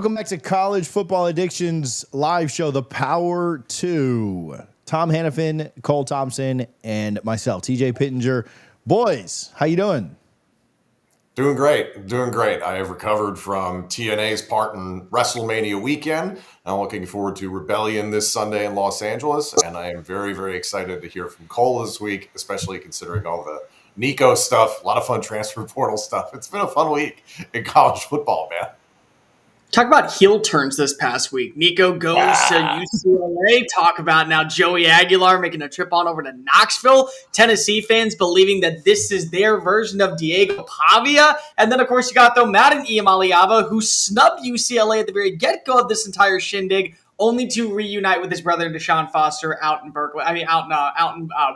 Welcome back to College Football Addiction's live show, The Power 2. Tom Hannifan, Cole Thompson, and myself, TJ Pittinger. Boys, how you doing? Doing great. I have recovered from TNA's part in WrestleMania weekend. I'm looking forward to Rebellion this Sunday in Los Angeles, and I am very, very excited to hear from Cole this week, especially considering all the Nico stuff, a lot of fun transfer portal stuff. It's been a fun week in college football, man. Talk about heel turns this past week. Nico goes to UCLA. Talk about now Joey Aguilar making a trip on over to Knoxville. Tennessee fans believing that this is their version of Diego Pavia. And then, of course, you got Nico Iamaleava, who snubbed UCLA at the very get-go of this entire shindig, only to reunite with his brother Deshaun Foster out in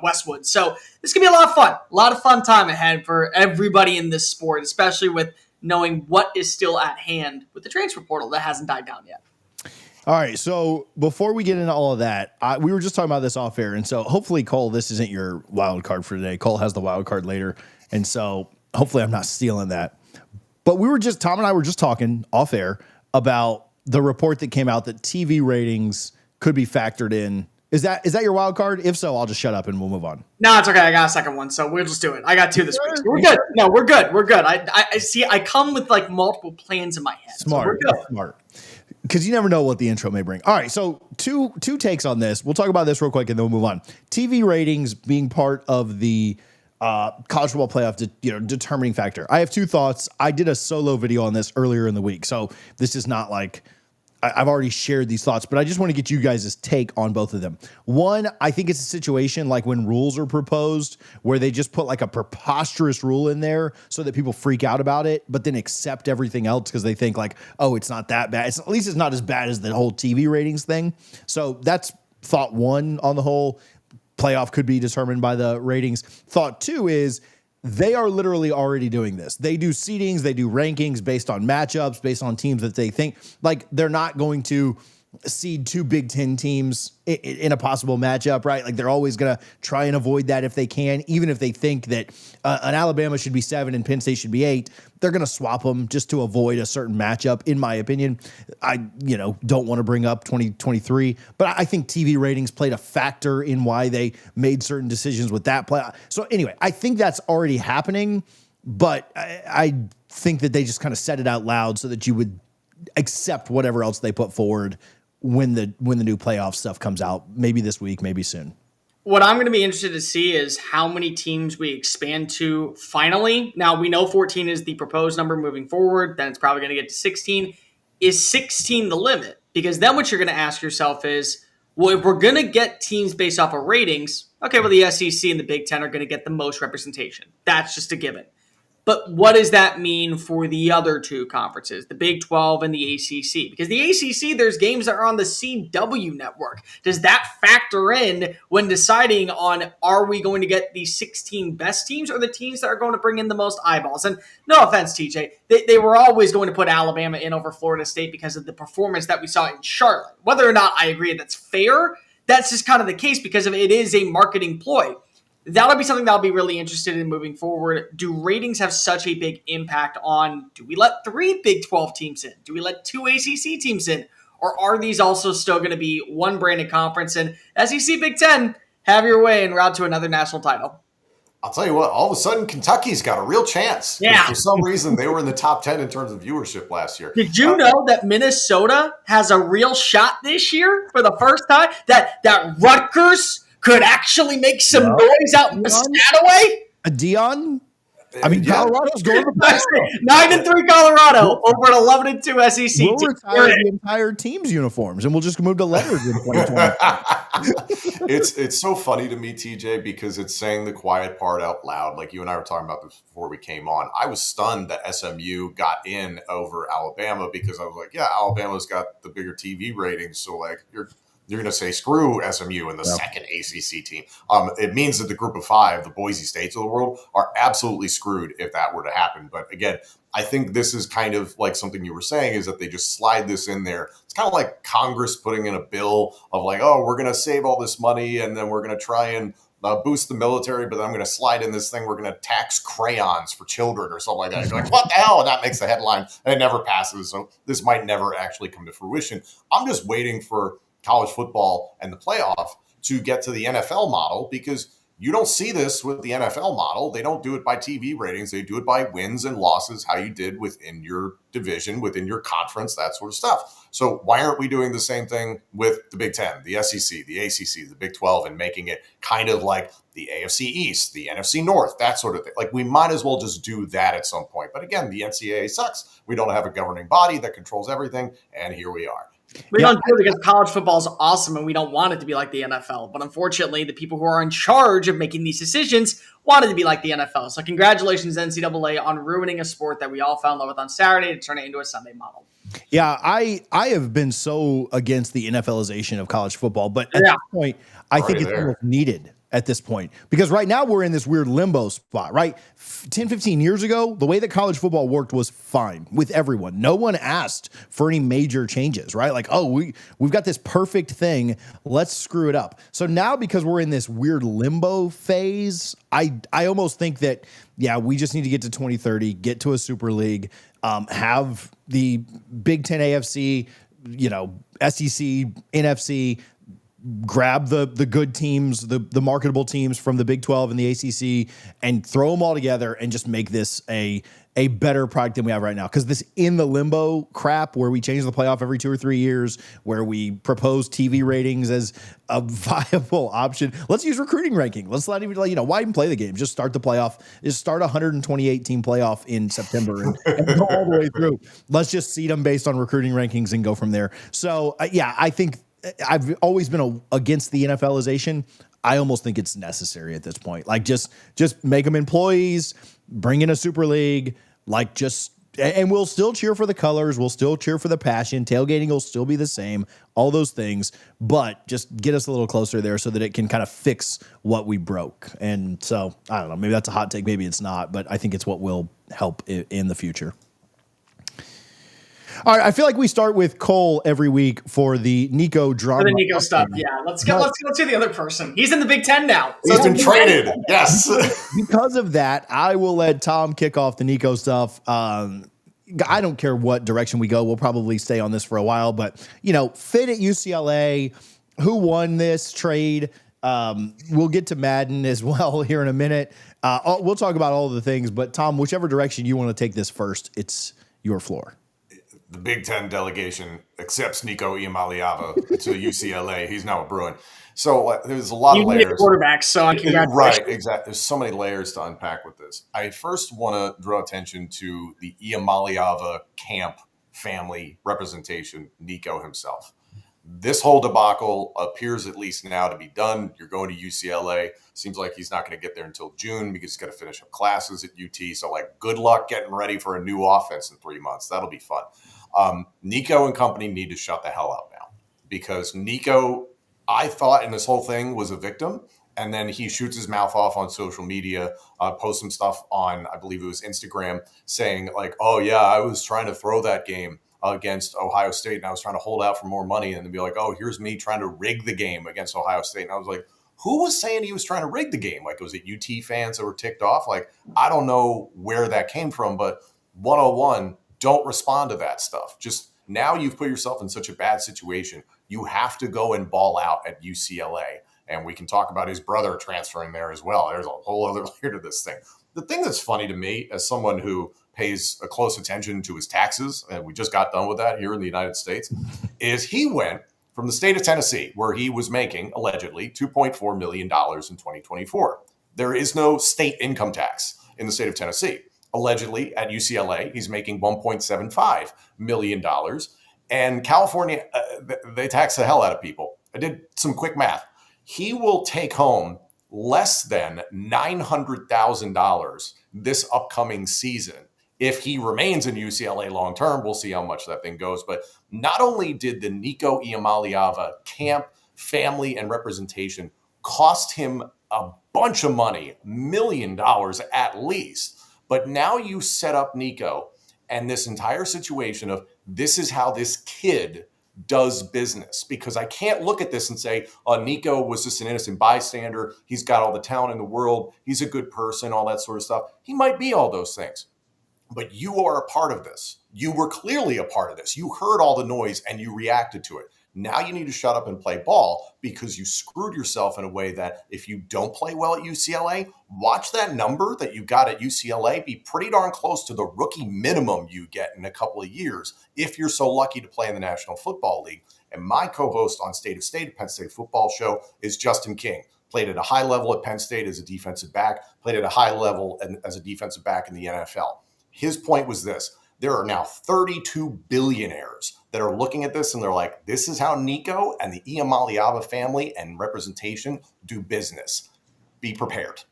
Westwood. So this could be a lot of fun. A lot of fun time ahead for everybody in this sport, especially with knowing what is still at hand with the transfer portal that hasn't died down yet. All right, so before we get into all of that, we were just talking about this off air, and so hopefully, Cole, this isn't your wild card for today. Cole has the wild card later, and so hopefully I'm not stealing that. But Tom and I were just talking off air about the report that came out that TV ratings could be factored in. Is that your wild card? If so, I'll just shut up and we'll move on. No, it's okay. I got a second one, so we'll just do it. I got two this week. So we're good. No, we're good. We're good. I see. I come with like multiple plans in my head. Smart. So we're good. Smart. Because you never know what the intro may bring. All right, so two takes on this. We'll talk about this real quick and then we'll move on. TV ratings being part of the college football playoff, determining factor. I have two thoughts. I did a solo video on this earlier in the week, so this is not like I've already shared these thoughts, but I just want to get you guys' take on both of them. One, I think it's a situation like when rules are proposed where they just put like a preposterous rule in there so that people freak out about it, but then accept everything else because they think like, oh, it's not that bad. At least it's not as bad as the whole TV ratings thing. So that's thought one on the whole. Playoff could be determined by the ratings. Thought two is they are literally already doing this. They do seedings, they do rankings based on matchups, based on teams that they think like they're not going to seed two Big Ten teams in a possible matchup, right? Like they're always going to try and avoid that if they can, even if they think that an Alabama should be 7 and Penn State should be 8, they're going to swap them just to avoid a certain matchup. In my opinion, I don't want to bring up 2023, but I think TV ratings played a factor in why they made certain decisions with that play. So anyway, I think that's already happening, but I think that they just kind of said it out loud so that you would accept whatever else they put forward when the new playoff stuff comes out, maybe this week, maybe soon. What I'm going to be interested to see is how many teams we expand to finally. Now, we know 14 is the proposed number moving forward. Then it's probably going to get to 16. Is 16 the limit? Because then what you're going to ask yourself is, well, if we're going to get teams based off of ratings, okay, well, the SEC and the Big Ten are going to get the most representation. That's just a given. But what does that mean for the other two conferences, the Big 12 and the ACC? Because the ACC, there's games that are on the CW network. Does that factor in when deciding on are we going to get the 16 best teams or the teams that are going to bring in the most eyeballs? And no offense, TJ, they were always going to put Alabama in over Florida State because of the performance that we saw in Charlotte. Whether or not I agree that's fair, that's just kind of the case because it is a marketing ploy. That'll be something that I'll be really interested in moving forward. Do ratings have such a big impact on, do we let 3 Big 12 teams in? Do we let 2 ACC teams in? Or are these also still going to be one branded conference? And SEC Big 10, have your way and route to another national title. I'll tell you what, all of a sudden, Kentucky's got a real chance. Yeah. For some reason, they were in the top 10 in terms of viewership last year. Did you know that Minnesota has a real shot this year for the first time? That Rutgers could actually make some noise out in Piscataway? Dion? I mean, Colorado's going to the 9-3 Colorado over an 11-2 SEC. We'll retire the entire team's uniforms, and we'll just move to letters in 2020. It's so funny to me, TJ, because it's saying the quiet part out loud. Like you and I were talking about this before we came on. I was stunned that SMU got in over Alabama because I was like, yeah, Alabama's got the bigger TV ratings, so like you're going to say screw SMU in the second ACC team. It means that the group of 5, the Boise States of the world, are absolutely screwed if that were to happen. But again, I think this is kind of like something you were saying is that they just slide this in there. It's kind of like Congress putting in a bill of like, oh, we're going to save all this money and then we're going to try and boost the military, but then I'm going to slide in this thing. We're going to tax crayons for children or something like that. You're like, what the hell? And that makes the headline, and it never passes. So this might never actually come to fruition. I'm just waiting for college football and the playoff to get to the NFL model, because you don't see this with the NFL model. They don't do it by TV ratings. They do it by wins and losses, how you did within your division, within your conference, that sort of stuff. So why aren't we doing the same thing with the Big Ten, the SEC, the ACC, the Big 12, and making it kind of like the AFC East, the NFC North, that sort of thing? Like, we might as well just do that at some point. But again, the NCAA sucks. We don't have a governing body that controls everything. And here we are. We don't do it because college football is awesome and we don't want it to be like the NFL. But unfortunately, the people who are in charge of making these decisions want it to be like the NFL. So congratulations, NCAA, on ruining a sport that we all fell in love with on Saturday to turn it into a Sunday model. Yeah, I have been so against the NFLization of college football, but at this point, I think it's almost needed at this point, because right now we're in this weird limbo spot, right? 10, 15 years ago, the way that college football worked was fine with everyone. No one asked for any major changes, right? Like, oh, we've got this perfect thing, let's screw it up. So now, because we're in this weird limbo phase, I almost think that, yeah, we just need to get to 2030, get to a super league, have the Big Ten, AFC, SEC, NFC, grab the good teams, the marketable teams from the Big 12 and the ACC, and throw them all together and just make this a better product than we have right now. Because this in the limbo crap where we change the playoff every 2 or 3 years, where we propose TV ratings as a viable option. Let's use recruiting ranking. Let's not even, why even play the game? Just start the playoff. Just start a 128 team playoff in September and go all the way through. Let's just seed them based on recruiting rankings and go from there. So, I think I've always been against the NFLization. I almost think it's necessary at this point. Like, just make them employees, bring in a super league, and we'll still cheer for the colors. We'll still cheer for the passion. Tailgating will still be the same, all those things, but just get us a little closer there so that it can kind of fix what we broke. And so, I don't know, maybe that's a hot take. Maybe it's not, but I think it's what will help in the future. All right, I feel like we start with Cole every week for the Nico drama. For the Nico stuff, yeah. Let's go to the other person. He's in the Big Ten now. He's been traded. Yes. Because of that, I will let Tom kick off the Nico stuff. I don't care what direction we go. We'll probably stay on this for a while. But, fit at UCLA, who won this trade? We'll get to Madden as well here in a minute. We'll talk about all of the things. But, Tom, whichever direction you want to take this first, it's your floor. The Big Ten delegation accepts Nico Iamaleava to UCLA. He's now a Bruin. So there's a lot of layers. You need quarterbacks, so right, exactly. There's so many layers to unpack with this. I first want to draw attention to the Iamaleava camp family representation, Nico himself. This whole debacle appears at least now to be done. You're going to UCLA. Seems like he's not going to get there until June because he's got to finish up classes at UT. So, good luck getting ready for a new offense in 3 months. That'll be fun. Nico and company need to shut the hell up now, because Nico, I thought in this whole thing, was a victim. And then he shoots his mouth off on social media, posts some stuff on, I believe it was Instagram, saying oh yeah, I was trying to throw that game against Ohio State and I was trying to hold out for more money, and then be like, oh, here's me trying to rig the game against Ohio State. And I was like, who was saying he was trying to rig the game? Was it UT fans that were ticked off? I don't know where that came from, but 101, don't respond to that stuff. Just now you've put yourself in such a bad situation. You have to go and ball out at UCLA. And we can talk about his brother transferring there as well. There's a whole other layer to this thing. The thing that's funny to me, as someone who pays a close attention to his taxes, and we just got done with that here in the United States, is he went from the state of Tennessee, where he was making, allegedly, $2.4 million in 2024. There is no state income tax in the state of Tennessee. Allegedly, at UCLA, he's making $1.75 million. And California, they tax the hell out of people. I did some quick math. He will take home less than $900,000 this upcoming season. If he remains in UCLA long term, we'll see how much that thing goes. But not only did the Nico Iamaleava camp, family, and representation cost him a bunch of money, $1 million at least, but now you set up Nico and this entire situation of this is how this kid does business, because I can't look at this and say, Nico was just an innocent bystander. He's got all the talent in the world. He's a good person, all that sort of stuff. He might be all those things, but you are a part of this. You were clearly a part of this. You heard all the noise and you reacted to it. Now you need to shut up and play ball, because you screwed yourself in a way that if you don't play well at UCLA, watch that number that you got at UCLA be pretty darn close to the rookie minimum you get in a couple of years if you're so lucky to play in the National Football League. And my co-host on State of State, Penn State Football Show, is Justin King. Played at a high level at Penn State as a defensive back, played at a high level as a defensive back in the NFL. His point was this: there are now 32 billionaires that are looking at this and they're like, this is how Nico and the Iamaleava family and representation do business. Be prepared.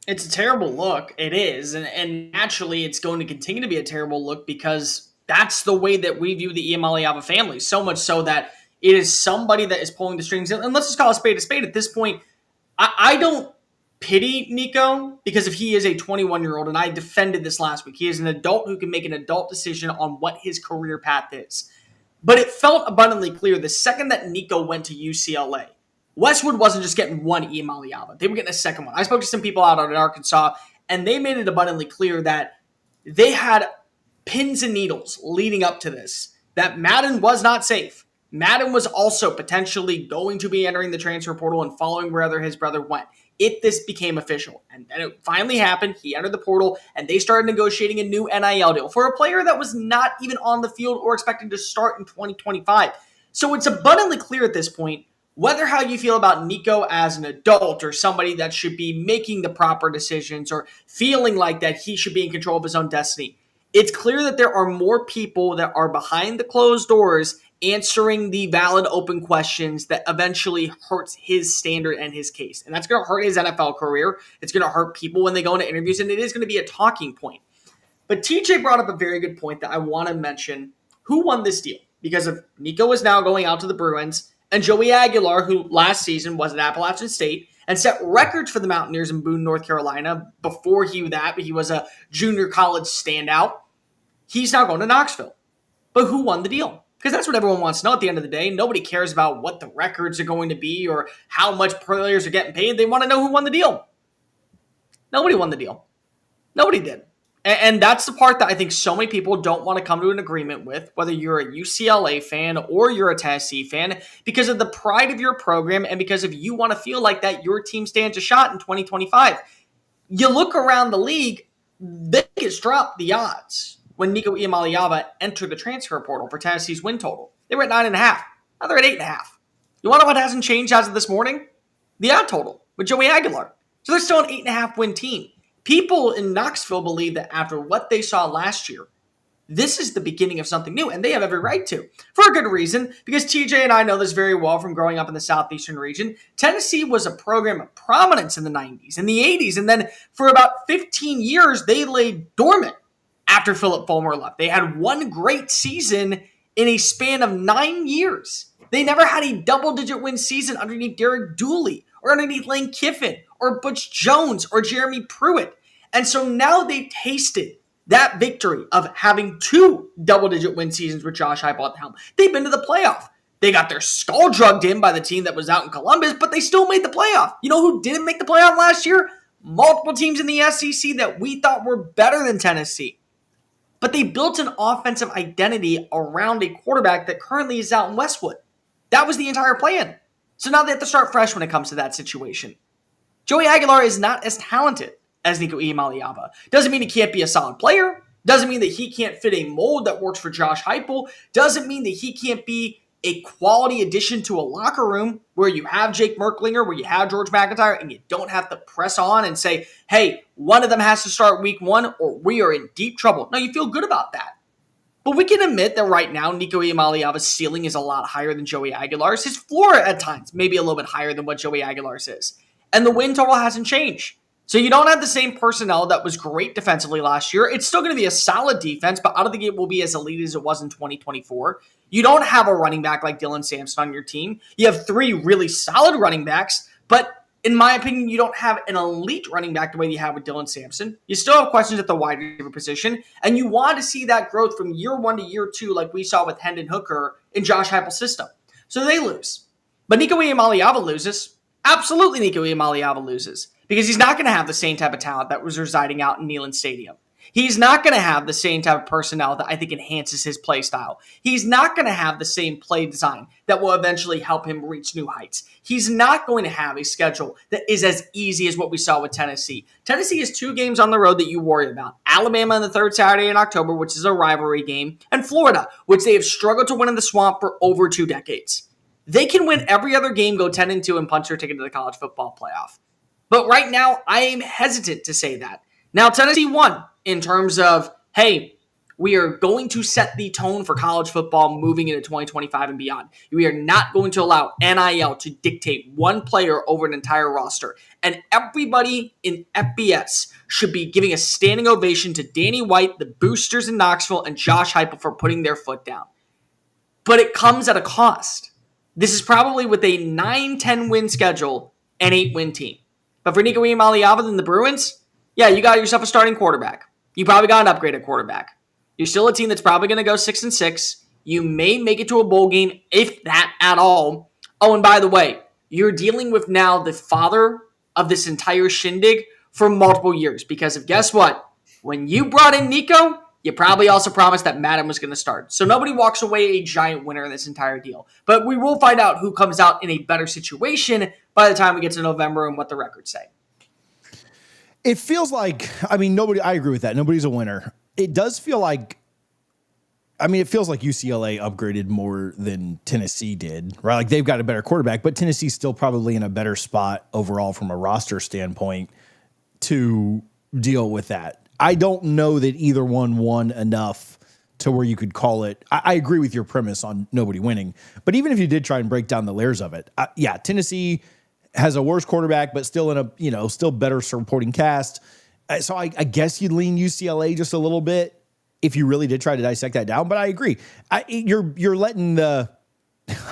It's a terrible look. It is. And naturally, it's going to continue to be a terrible look, because that's the way that we view the Iamaleava family. So much so that it is somebody that is pulling the strings. And let's just call a spade at this point. I don't pity Nico, because if he is a 21-year-old, and I defended this last week, he is an adult who can make an adult decision on what his career path is. But it felt abundantly clear the second that Nico went to UCLA, Westwood wasn't just getting one Iamaleava. They were getting a second one. I spoke to some people out in Arkansas, and they made it abundantly clear that they had pins and needles leading up to this, that Madden was not safe. Madden was also potentially going to be entering the transfer portal and following wherever his brother went if this became official. And then it finally happened. He entered the portal, and they started negotiating a new NIL deal for a player that was not even on the field or expected to start in 2025. So it's abundantly clear at this point whether how you feel about Nico as an adult or somebody that should be making the proper decisions or feeling like that he should be in control of his own destiny. It's clear that there are more people that are behind the closed doors answering the valid open questions that eventually hurts his standard and his case. And that's going to hurt his NFL career. It's going to hurt people when they go into interviews, and it is going to be a talking point. But TJ brought up a very good point that I want to mention. Who won this deal? Because if Nico is now going out to the Bruins, and Joey Aguilar, who last season was at Appalachian State and set records for the Mountaineers in Boone, North Carolina, before he was a junior college standout, he's now going to Knoxville. But who won the deal? Because that's what everyone wants to know at the end of the day. Nobody cares about what the records are going to be or how much players are getting paid. They want to know who won the deal. Nobody won the deal. Nobody did. And that's the part that I think so many people don't want to come to an agreement with, whether you're a UCLA fan or you're a Tennessee fan, because of the pride of your program and because if you want to feel like that your team stands a shot in 2025. You look around the league, Vegas dropped the odds when Nico Iamaleava entered the transfer portal for Tennessee's win total. They were at 9.5. Now they're at 8.5. You want to know what hasn't changed as of this morning? The odd total with Joey Aguilar. So they're still an 8.5 win team. People in Knoxville believe that after what they saw last year, this is the beginning of something new, and they have every right to. For a good reason, because TJ and I know this very well from growing up in the southeastern region. Tennessee was a program of prominence in the 90s and the 80s, and then for about 15 years, they lay dormant after Philip Fulmer left. They had one great season in a span of 9 years. They never had a double-digit win season underneath Derek Dooley or underneath Lane Kiffin or Butch Jones or Jeremy Pruitt. And so now they've tasted that victory of having two double-digit win seasons with Josh Heupel at the helm. They've been to the playoff. They got their skull drugged in by the team that was out in Columbus, but they still made the playoff. You know who didn't make the playoff last year? Multiple teams in the SEC that we thought were better than Tennessee. But they built an offensive identity around a quarterback that currently is out in Westwood. That was the entire plan. So now they have to start fresh when it comes to that situation. Joey Aguilar is not as talented as Nico Iamaleava. Doesn't mean he can't be a solid player. Doesn't mean that he can't fit a mold that works for Josh Heupel. Doesn't mean that he can't be a quality addition to a locker room where you have Jake Merklinger, where you have George McIntyre, and you don't have to press on and say, hey, one of them has to start week one or we are in deep trouble. No, you feel good about that. But we can admit that right now, Nico Iamaleava's ceiling is a lot higher than Joey Aguilar's. His floor at times may be a little bit higher than what Joey Aguilar's is. And the win total hasn't changed. So you don't have the same personnel that was great defensively last year. It's still going to be a solid defense, but out of the gate will be as elite as it was in 2024. You don't have a running back like Dylan Sampson on your team. You have three really solid running backs, but in my opinion, you don't have an elite running back the way you have with Dylan Sampson. You still have questions at the wide receiver position, and you want to see that growth from year 1 to year 2 like we saw with Hendon Hooker in Josh Heupel's system. So they lose. But Nico Iamaleava loses. Absolutely Nico Iamaleava loses because he's not going to have the same type of talent that was residing out in Neyland Stadium. He's not going to have the same type of personnel that I think enhances his play style. He's not going to have the same play design that will eventually help him reach new heights. He's not going to have a schedule that is as easy as what we saw with Tennessee. Tennessee has 2 games on the road that you worry about. Alabama on the 3rd Saturday in October, which is a rivalry game, and Florida, which they have struggled to win in the swamp for over 2 decades. They can win every other game, go 10-2, and punch their ticket to the college football playoff. But right now, I am hesitant to say that. Now, Tennessee won in terms of, hey, we are going to set the tone for college football moving into 2025 and beyond. We are not going to allow NIL to dictate one player over an entire roster. And everybody in FBS should be giving a standing ovation to Danny White, the boosters in Knoxville, and Josh Heupel for putting their foot down. But it comes at a cost. This is probably with a 9-10 win schedule and 8-win team. But for Nico Iamaleava and the Bruins, yeah, you got yourself a starting quarterback. You probably got an upgraded quarterback. You're still a team that's probably going to go 6-6. You may make it to a bowl game, if that at all. Oh, and by the way, you're dealing with now the father of this entire shindig for multiple years. Because of guess what? When you brought in Nico, you probably also promised that Madden was going to start. So nobody walks away a giant winner in this entire deal. But we will find out who comes out in a better situation by the time we get to November and what the records say. It feels like, I agree with that. Nobody's a winner. It does feel like, it feels like UCLA upgraded more than Tennessee did, right? Like they've got a better quarterback, but Tennessee's still probably in a better spot overall from a roster standpoint to deal with that. I don't know that either one won enough to where you could call it. I agree with your premise on nobody winning, but even if you did try and break down the layers of it, Tennessee has a worse quarterback, but still in a, still better supporting cast. So I guess you'd lean UCLA just a little bit if you really did try to dissect that down. But I agree. You're letting the,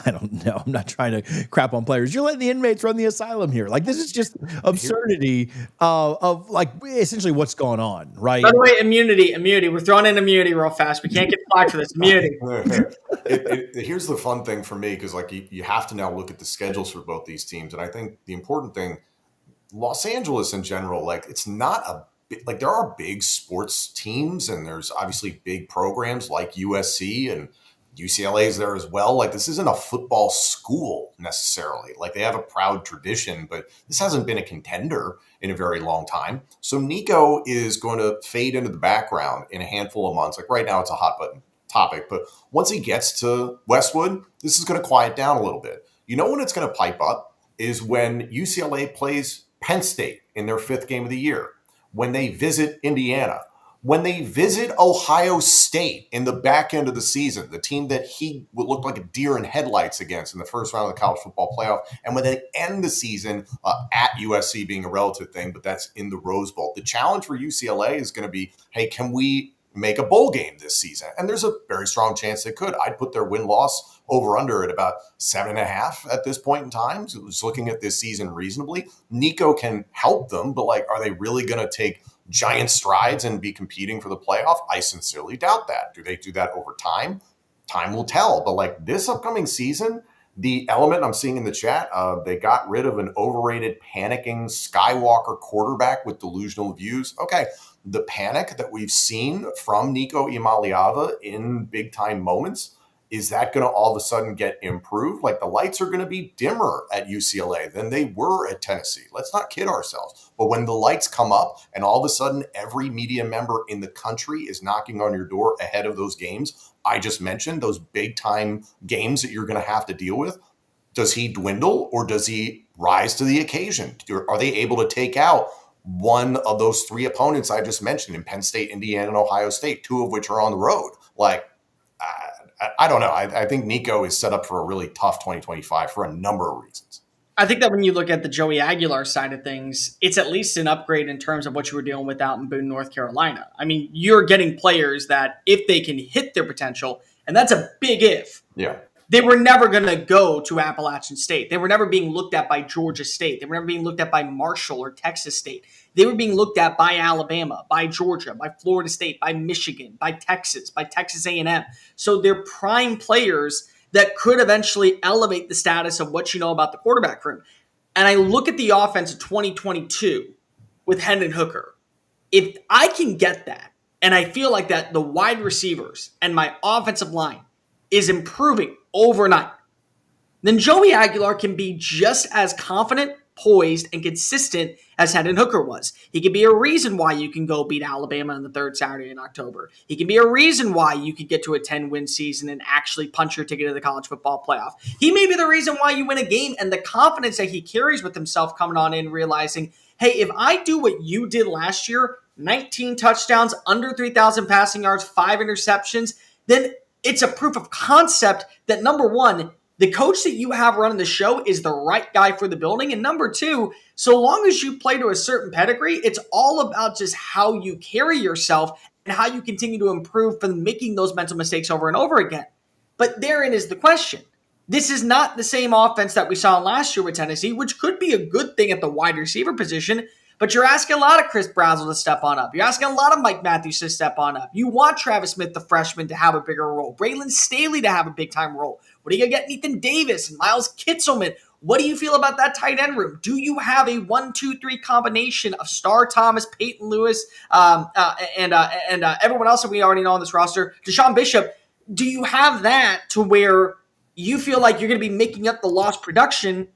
I don't know, I'm not trying to crap on players. You're letting the inmates run the asylum here. Like, this is just absurdity of like essentially what's going on, right? By the way, immunity. We're throwing in immunity real fast. We can't get flagged for this. Immunity. Here's the fun thing for me, because like you have to now look at the schedules for both these teams. And I think the important thing, Los Angeles in general, like it's not like there are big sports teams and there's obviously big programs like USC and UCLA is there as well. Like this isn't a football school necessarily. Like they have a proud tradition, but this hasn't been a contender in a very long time. So Nico is going to fade into the background in a handful of months. Like right now it's a hot button topic, but once he gets to Westwood, this is going to quiet down a little bit. You know when it's going to pipe up is when UCLA plays Penn State in their 5th game of the year, when they visit Indiana, when they visit Ohio State in the back end of the season, the team that he would look like a deer in headlights against in the first round of the college football playoff, and when they end the season at USC being a relative thing, but that's in the Rose Bowl. The challenge for UCLA is going to be, hey, can we make a bowl game this season? And there's a very strong chance they could. I'd put their win-loss over-under at about 7.5 at this point in time. So just looking at this season reasonably, Nico can help them, but like, are they really going to take giant strides and be competing for the playoff? I sincerely doubt that. Do they do that over time? Time will tell. But like this upcoming season, the element I'm seeing in the chat, they got rid of an overrated, panicking Skywalker quarterback with delusional views. Okay, the panic that we've seen from Nico Iamaleava in big-time moments, is that going to all of a sudden get improved? Like the lights are going to be dimmer at UCLA than they were at Tennessee. Let's not kid ourselves. But when the lights come up and all of a sudden every media member in the country is knocking on your door ahead of those games I just mentioned, those big time games that you're going to have to deal with, does he dwindle or does he rise to the occasion? Are they able to take out one of those 3 opponents I just mentioned in Penn State, Indiana, and Ohio State, 2 of which are on the road? Like, I don't know. I think Nico is set up for a really tough 2025 for a number of reasons. I think that when you look at the Joey Aguilar side of things, it's at least an upgrade in terms of what you were dealing with out in Boone, North Carolina. I mean, you're getting players that if they can hit their potential, and that's a big if. Yeah. they were never going to go to Appalachian State. They were never being looked at by Georgia State. They were never being looked at by Marshall or Texas State. They were being looked at by Alabama, by Georgia, by Florida State, by Michigan, by Texas A&M. So they're prime players that could eventually elevate the status of what you know about the quarterback room. And I look at the offense of 2022 with Hendon Hooker. If I can get that, and I feel like that the wide receivers and my offensive line is improving overnight, then Joey Aguilar can be just as confident, poised, and consistent as Hendon Hooker was. He can be a reason why you can go beat Alabama on the third Saturday in October. He can be a reason why you could get to a 10-win season and actually punch your ticket to the college football playoff. He may be the reason why you win a game, and the confidence that he carries with himself coming on in, realizing, hey, if I do what you did last year, 19 touchdowns, under 3,000 passing yards, 5 interceptions, then it's a proof of concept that, number one, the coach that you have running the show is the right guy for the building. And number two, so long as you play to a certain pedigree, it's all about just how you carry yourself and how you continue to improve from making those mental mistakes over and over again. But therein is the question. This is not the same offense that we saw last year with Tennessee, which could be a good thing at the wide receiver position. But you're asking a lot of Chris Brazzell to step on up. You're asking a lot of Mike Matthews to step on up. You want Travis Smith, the freshman, to have a bigger role. Braylon Staley to have a big-time role. What are you going to get Ethan Davis and Miles Kitzelman? What do you feel about that tight end room? Do you have a 1-2-3 combination of Star Thomas, Peyton Lewis, and everyone else that we already know on this roster, Deshaun Bishop? Do you have that to where you feel like you're going to be making up the lost production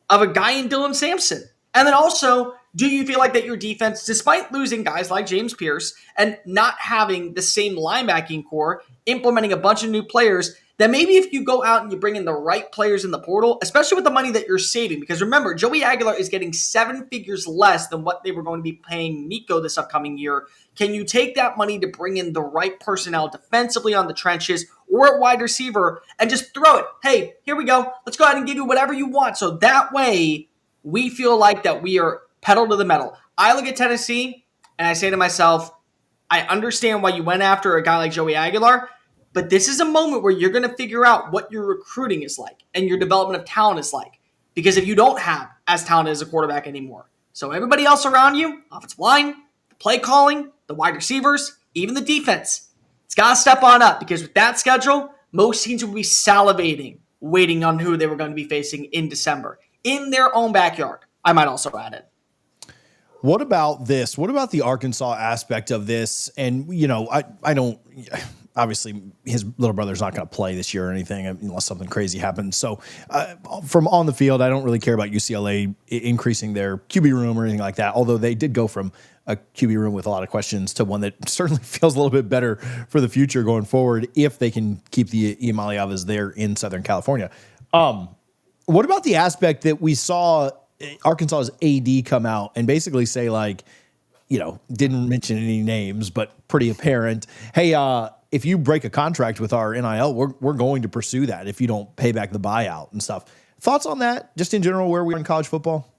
of a guy in Dylan Sampson? And then also, do you feel like that your defense, despite losing guys like James Pierce and not having the same linebacking core, implementing a bunch of new players, that maybe if you go out and you bring in the right players in the portal, especially with the money that you're saving, because remember, Joey Aguilar is getting 7 figures less than what they were going to be paying Nico this upcoming year. Can you take that money to bring in the right personnel defensively on the trenches or at wide receiver and just throw it? Hey, here we go. Let's go ahead and give you whatever you want. So that way we feel like that we are pedal to the metal. I look at Tennessee and I say to myself, I understand why you went after a guy like Joey Aguilar, but this is a moment where you're going to figure out what your recruiting is like and your development of talent is like. Because if you don't have as talented as a quarterback anymore, so everybody else around you, offensive line, the play calling, the wide receivers, even the defense, it's got to step on up, because with that schedule, most teams will be salivating, waiting on who they were going to be facing in December in their own backyard. I might also add it. What about this? What about the Arkansas aspect of this? And, you know, I don't, obviously his little brother's not going to play this year or anything unless something crazy happens. So from on the field, I don't really care about UCLA increasing their QB room or anything like that. Although they did go from a QB room with a lot of questions to one that certainly feels a little bit better for the future going forward if they can keep the Iamaleavas there in Southern California. What about the aspect that we saw Arkansas's AD come out and basically say, like, you know, didn't mention any names, but pretty apparent, hey, if you break a contract with our NIL, we're going to pursue that if you don't pay back the buyout and stuff. Thoughts on that, just in general, where we are in college football?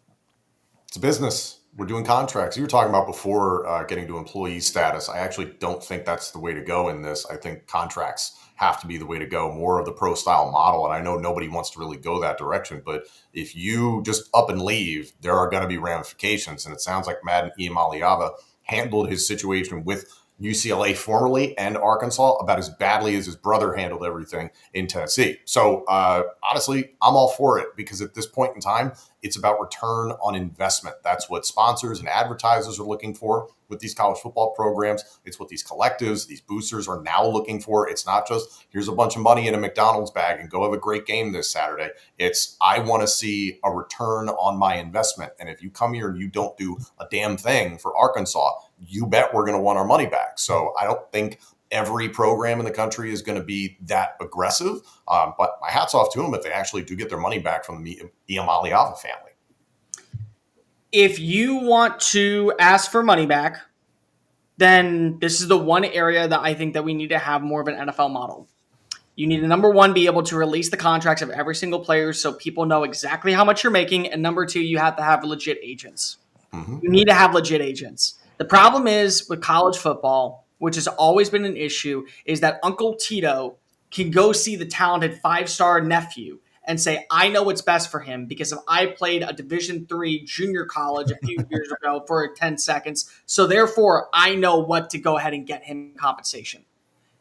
It's a business. We're doing contracts. You were talking about before getting to employee status. I actually don't think that's the way to go in this. I think contracts have to be the way to go, more of the pro style model. And I know nobody wants to really go that direction, but if you just up and leave, there are going to be ramifications. And it sounds like Madden Iamaleava handled his situation with UCLA formerly and Arkansas about as badly as his brother handled everything in Tennessee. So honestly, I'm all for it, because at this point in time, it's about return on investment. That's what sponsors and advertisers are looking for with these college football programs. It's what these collectives, these boosters are now looking for. It's not just, here's a bunch of money in a McDonald's bag and go have a great game this Saturday. It's, I want to see a return on my investment. And if you come here and you don't do a damn thing for Arkansas, you bet we're going to want our money back. So I don't think every program in the country is going to be that aggressive. But my hat's off to them if they actually do get their money back from the Iamaleava family. If you want to ask for money back, then this is the one area that I think that we need to have more of an NFL model. You need to, number one, be able to release the contracts of every single player so people know exactly how much you're making. And number two, you have to have legit agents. Mm-hmm. You need to have legit agents. The problem is with college football, which has always been an issue, is that Uncle Tito can go see the talented 5-star nephew and say, I know what's best for him because if I played a Division III junior college a few years ago for 10 seconds, so therefore I know what to go ahead and get him compensation.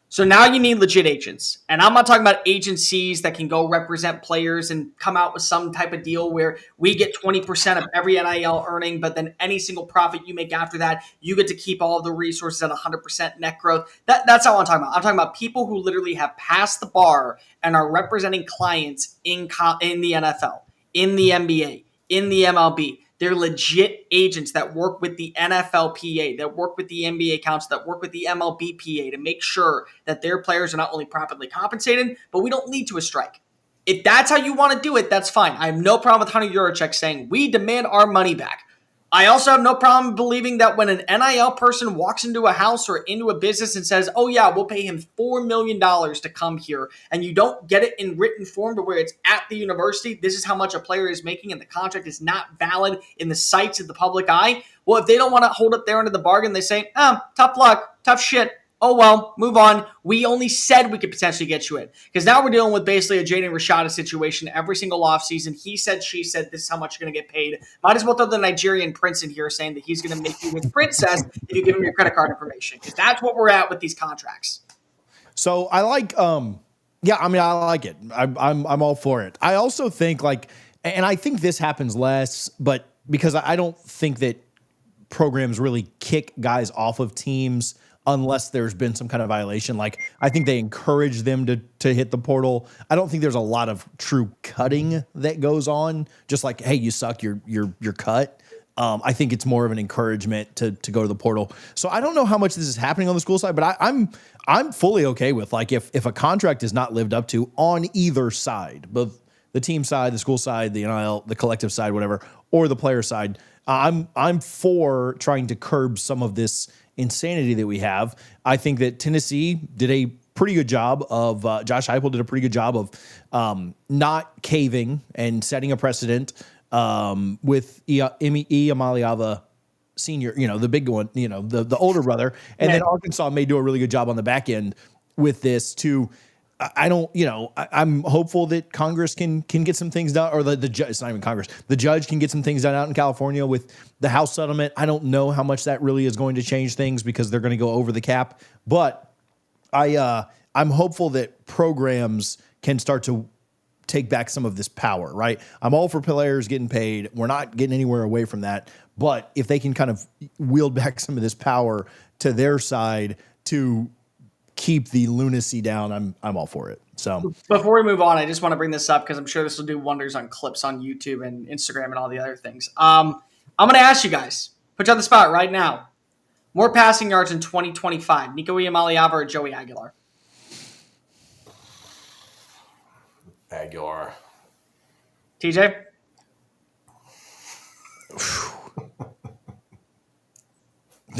So now you need legit agents. And I'm not talking about agencies that can go represent players and come out with some type of deal where we get 20% of every NIL earning, but then any single profit you make after that, you get to keep all of the resources at 100% net growth. That's not what I'm talking about. I'm talking about people who literally have passed the bar and are representing clients in the NFL, in the NBA, in the MLB. They're legit agents that work with the NFLPA, that work with the NBA Council, that work with the MLBPA to make sure that their players are not only properly compensated, but we don't lead to a strike. If that's how you want to do it, that's fine. I have no problem with Hunter Yurachek saying, we demand our money back. I also have no problem believing that when an NIL person walks into a house or into a business and says, oh yeah, we'll pay him $4 million to come here, and you don't get it in written form to where it's at the university, this is how much a player is making, and the contract is not valid in the sights of the public eye. Well, if they don't want to hold up their end of the bargain, they say, tough luck, tough shit. Oh, well, move on. We only said we could potentially get you in. Because now we're dealing with basically a Jaden Rashada situation every single offseason. He said, she said, this is how much you're going to get paid. Might as well throw the Nigerian prince in here saying that he's going to make you his princess if you give him your credit card information. Because that's what we're at with these contracts. So I like, I like it. I'm all for it. I also think and I think this happens less, but because I don't think that programs really kick guys off of teams unless there's been some kind of violation. Like, I think they encourage them to hit the portal. I don't think there's a lot of true cutting that goes on. Just like, hey, you suck, you're cut. I think it's more of an encouragement to go to the portal. So I don't know how much this is happening on the school side, but I'm fully okay with if a contract is not lived up to on either side, both the team side, the school side, the NIL, the collective side, whatever, or the player side. I'm for trying to curb some of this insanity that we have. I think that Tennessee did a pretty good job of, Josh Heupel did a pretty good job of not caving and setting a precedent with Iamaleava Senior, the big one, the older brother. And then Arkansas may do a really good job on the back end with this too. I'm hopeful that Congress can get some things done, or the judge, it's not even Congress, the judge can get some things done out in California with the House settlement. I don't know how much that really is going to change things because they're going to go over the cap, but I'm hopeful that programs can start to take back some of this power, right? I'm all for players getting paid. We're not getting anywhere away from that, but if they can kind of wield back some of this power to their side to keep the lunacy down, I'm all for it. So before we move on, I just want to bring this up because I'm sure this will do wonders on clips on YouTube and Instagram and all the other things. I'm going to ask you guys, put you on the spot right now. More passing yards in 2025, Nico Iamaleava or Joey Aguilar? Aguilar. TJ?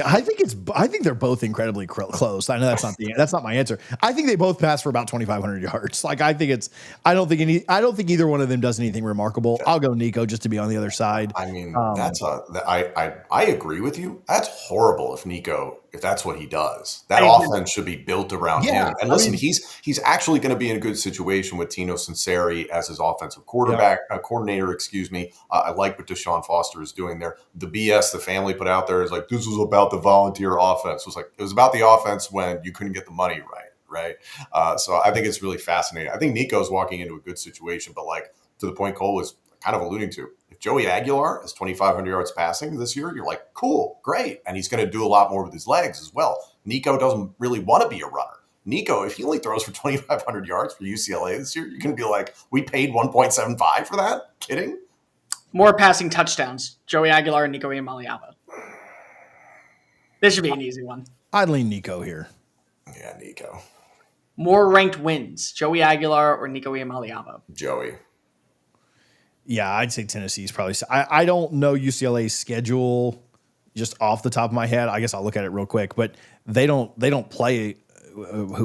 I think they're both incredibly close. I know that's not my answer. I think they both pass for about 2,500 yards. I don't think either one of them does anything remarkable. I'll go Nico just to be on the other side. I mean, I agree with you. That's horrible if that's what he does. That offense should be built around him. And listen, he's actually going to be in a good situation with Tino Sunseri as his offensive coordinator. Excuse me. I like what Deshaun Foster is doing there. The BS the family put out there is like, this was about the volunteer offense. It was about the offense when you couldn't get the money right? So I think it's really fascinating. I think Nico's walking into a good situation, but to the point Cole was kind of alluding to, if Joey Aguilar has 2,500 yards passing this year, you're like, cool, great. And he's going to do a lot more with his legs as well. Nico doesn't really want to be a runner. Nico, if he only throws for 2,500 yards for UCLA this year, you're going to be like, we paid 1.75 for that? Kidding? More passing touchdowns, Joey Aguilar and Nico Iamaleava. This should be an easy one. I'd lean Nico here. Yeah, Nico. More ranked wins, Joey Aguilar or Nico Iamaleava? Joey. Yeah, I'd say Tennessee's probably. I don't know UCLA's schedule just off the top of my head. I guess I'll look at it real quick, but they don't play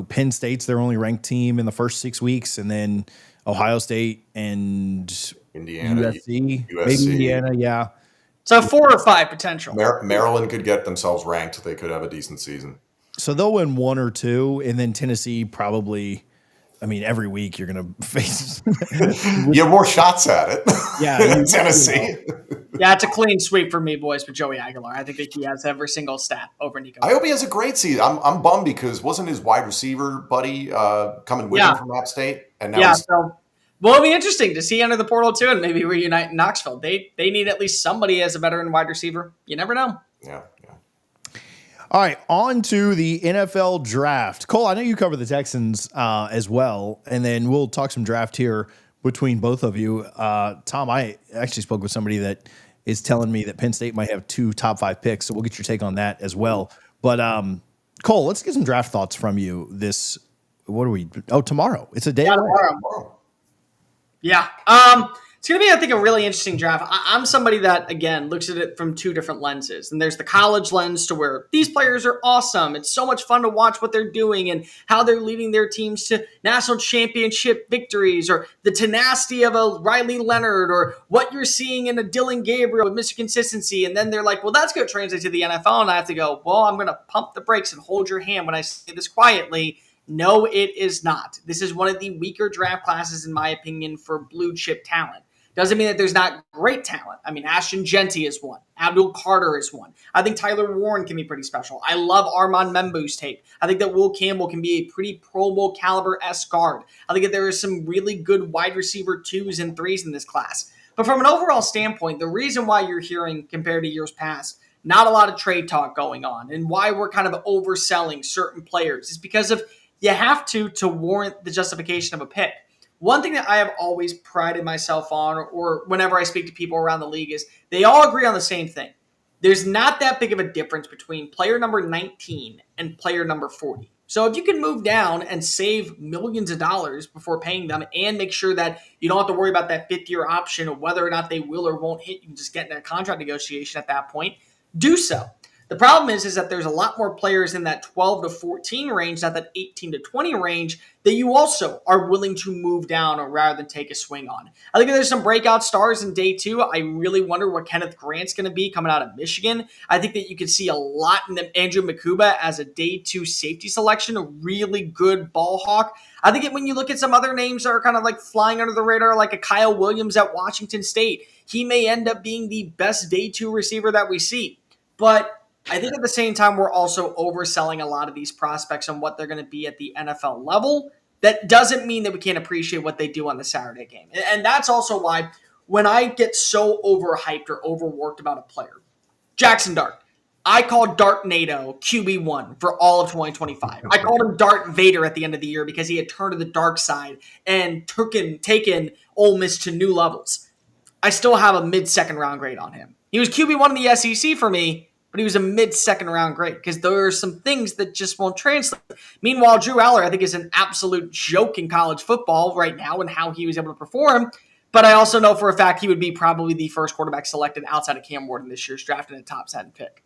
Penn State's their only ranked team in the first 6 weeks, and then Ohio State and Indiana, USC. Maybe Indiana, yeah. So 4 or 5 potential. Maryland could get themselves ranked. They could have a decent season. So they'll win 1 or 2, and then Tennessee probably I mean, every week you're going to face. You have more shots at it. Yeah, Tennessee. Yeah, it's a clean sweep for me, boys, with Joey Aguilar. I think that he has every single stat over Nico. I hope he has a great season. I'm bummed because wasn't his wide receiver buddy coming with him from App State? And now so well, it'll be interesting to see enter the portal too and maybe reunite in Knoxville. They need at least somebody as a veteran wide receiver. You never know. Yeah. All right, on to the NFL draft. Cole, I know you cover the Texans as well, and then we'll talk some draft here between both of you. Tom, I actually spoke with somebody that is telling me that Penn State might have 2 top 5 picks, so we'll get your take on that as well. But Cole, let's get some draft thoughts from you. Tomorrow. It's a day away. Tomorrow. Yeah. It's going to be, I think, a really interesting draft. I'm somebody that, again, looks at it from 2 different lenses. And there's the college lens to where these players are awesome. It's so much fun to watch what they're doing and how they're leading their teams to national championship victories, or the tenacity of a Riley Leonard, or what you're seeing in a Dylan Gabriel with Mr. Consistency. And then they're like, well, that's going to translate to the NFL. And I have to go, well, I'm going to pump the brakes and hold your hand when I say this quietly. No, it is not. This is one of the weaker draft classes, in my opinion, for blue chip talent. Doesn't mean that there's not great talent. I mean, Ashton Genty is one. Abdul Carter is one. I think Tyler Warren can be pretty special. I love Armand Membu's tape. I think that Will Campbell can be a pretty Pro Bowl caliber-esque guard. I think that there are some really good wide receiver 2s and 3s in this class. But from an overall standpoint, the reason why you're hearing, compared to years past, not a lot of trade talk going on, and why we're kind of overselling certain players is because of you have to warrant the justification of a pick. One thing that I have always prided myself on, or whenever I speak to people around the league, is they all agree on the same thing. There's not that big of a difference between player number 19 and player number 40. So if you can move down and save millions of dollars before paying them and make sure that you don't have to worry about that 5th-year option of whether or not they will or won't hit, you can just get in a contract negotiation at that point, do so. The problem is that there's a lot more players in that 12 to 14 range, not that 18 to 20 range, that you also are willing to move down or rather than take a swing on. I think there's some breakout stars in day 2. I really wonder what Kenneth Grant's going to be coming out of Michigan. I think that you could see a lot in Andrew Makuba as a day 2 safety selection, a really good ball hawk. I think when you look at some other names that are kind of like flying under the radar, like a Kyle Williams at Washington State, he may end up being the best day 2 receiver that we see. But I think at the same time, we're also overselling a lot of these prospects on what they're going to be at the NFL level. That doesn't mean that we can't appreciate what they do on the Saturday game. And that's also why when I get so overhyped or overworked about a player, Jackson Dart, I called Dart NATO QB1 for all of 2025. I called him Dart Vader at the end of the year because he had turned to the dark side and taken Ole Miss to new levels. I still have a mid-second round grade on him. He was QB1 in the SEC for me, but he was a mid-second round grade because there are some things that just won't translate. Meanwhile, Drew Aller, I think, is an absolute joke in college football right now and how he was able to perform. But I also know for a fact he would be probably the first quarterback selected outside of Cam Ward in this year's draft in a top 10 pick.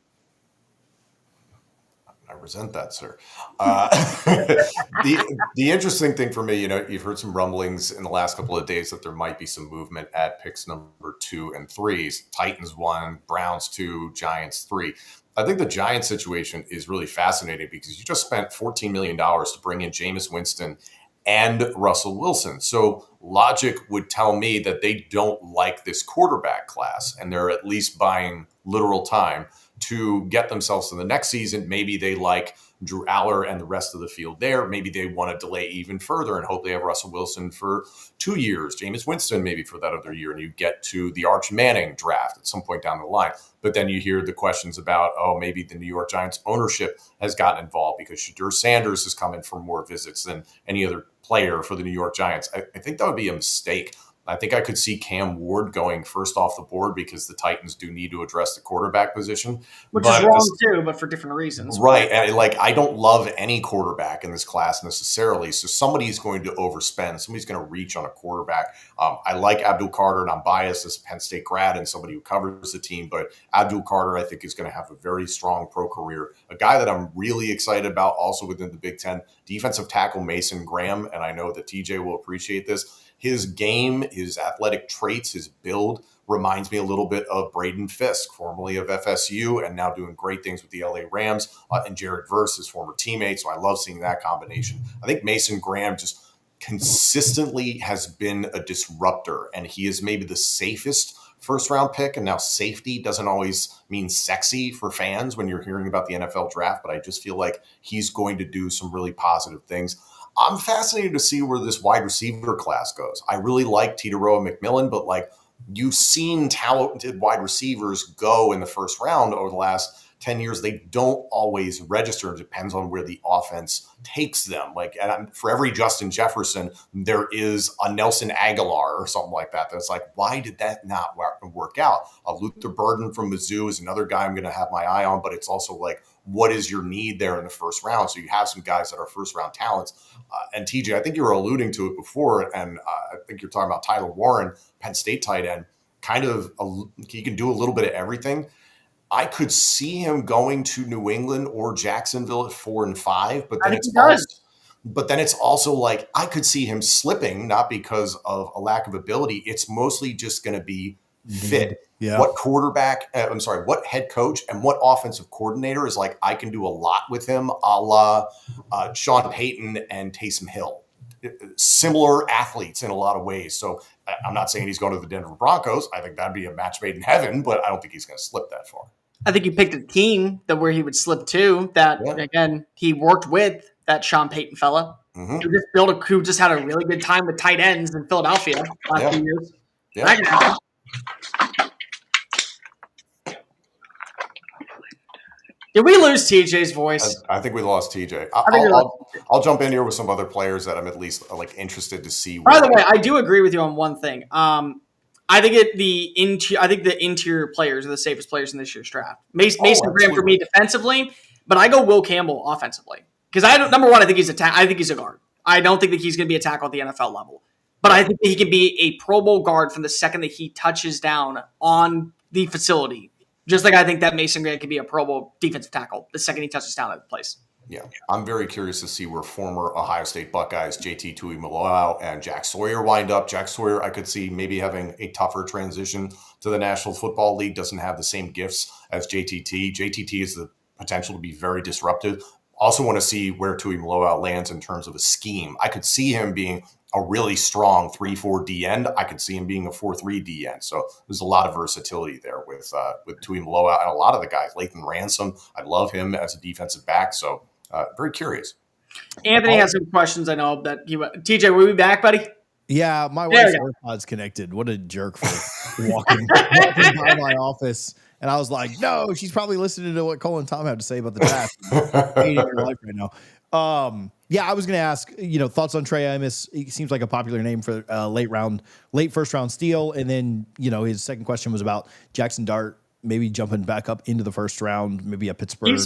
I resent that, sir. The interesting thing for me, you've heard some rumblings in the last couple of days that there might be some movement at picks number 2 and 3. Titans 1, Browns 2, Giants 3. I think the Giants situation is really fascinating because you just spent $14 million to bring in Jameis Winston and Russell Wilson. So logic would tell me that they don't like this quarterback class, and they're at least buying literal time to get themselves to the next season. Maybe they like Drew Aller and the rest of the field there. Maybe they want to delay even further and hope they have Russell Wilson for 2 years, Jameis Winston maybe for that other year, and you get to the Arch Manning draft at some point down the line. But then you hear the questions about, maybe the New York Giants ownership has gotten involved because Shadur Sanders has come in for more visits than any other player for the New York Giants. I think that would be a mistake. I think I could see Cam Ward going first off the board because the Titans do need to address the quarterback position. Which is wrong too, but for different reasons. Right. And I don't love any quarterback in this class necessarily. So somebody's going to overspend. Somebody's going to reach on a quarterback. I like Abdul Carter, and I'm biased as a Penn State grad and somebody who covers the team. But Abdul Carter, I think, is going to have a very strong pro career. A guy that I'm really excited about also within the Big Ten, defensive tackle Mason Graham. And I know that TJ will appreciate this. His game, his athletic traits, his build reminds me a little bit of Braden Fisk, formerly of FSU, and now doing great things with the LA Rams, and Jared Verse, his former teammate. So I love seeing that combination. I think Mason Graham, just consistently has been a disruptor, and he is maybe the safest first round pick. And now safety doesn't always mean sexy for fans when you're hearing about the NFL draft, but I just feel like he's going to do some really positive things. I'm fascinated to see where this wide receiver class goes. I really like Titaroa McMillan, but like, you've seen talented wide receivers go in the first round over the last 10 years. They don't always register. It depends on where the offense takes them. Like, and for every Justin Jefferson, there is a Nelson Aguilar or something like that. That's like, why did that not work out? Luther Burden from Mizzou is another guy I'm going to have my eye on, but it's also like, what is your need there in the first round? So you have some guys that are first round talents. And TJ, I think you were alluding to it before, and I think you're talking about Tyler Warren, Penn State tight end, he can do a little bit of everything. I could see him going to New England or Jacksonville at 4 and 5, but then it's also like, I could see him slipping, not because of a lack of ability. It's mostly just going to be fit. Yeah. What head coach and what offensive coordinator is like, I can do a lot with him, a la Sean Payton and Taysom Hill. Similar athletes in a lot of ways. So I'm not saying he's going to the Denver Broncos. I think that'd be a match made in heaven, but I don't think he's going to slip that far. I think you picked a team where he would slip to. Again, he worked with that Sean Payton fella. Mm-hmm. Who just had a really good time with tight ends in Philadelphia last few years. Yeah. That can happen. Did we lose TJ's voice? I think we lost TJ. I'll jump in here with some other players that I'm at least like interested to see. By the way, I do agree with you on one thing. I think the interior players are the safest players in this year's draft. Mason Graham for me defensively, but I go Will Campbell offensively because number one, I think he's a guard. I don't think that he's going to be a tackle at the NFL level, but I think that he can be a Pro Bowl guard from the second that he touches down on the facility. Just like I think that Mason Graham could be a Pro Bowl defensive tackle the second he touches down at the place. Yeah, I'm very curious to see where former Ohio State Buckeyes JT Tuimoloau and Jack Sawyer wind up. Jack Sawyer, I could see maybe having a tougher transition to the National Football League. Doesn't have the same gifts as JTT. JTT has the potential to be very disruptive. Also want to see where Tuimoloau lands in terms of a scheme. I could see him being a really strong 3-4 D end. I could see him being a 4-3 D end. So there's a lot of versatility there with Tuimoloau and a lot of the guys. Lathan Ransom, I love him as a defensive back. So very curious. Anthony has some questions. I know that TJ, will we be back, buddy? Yeah, my wife's AirPods connected. What a jerk for walking by my office. And I was like, no, she's probably listening to what Cole and Tom have to say about the draft. Hating your life right now. I was going to ask, thoughts on Trey Amos. He seems like a popular name for late first round steal. And then, his second question was about Jackson Dart, maybe jumping back up into the first round, maybe a Pittsburgh.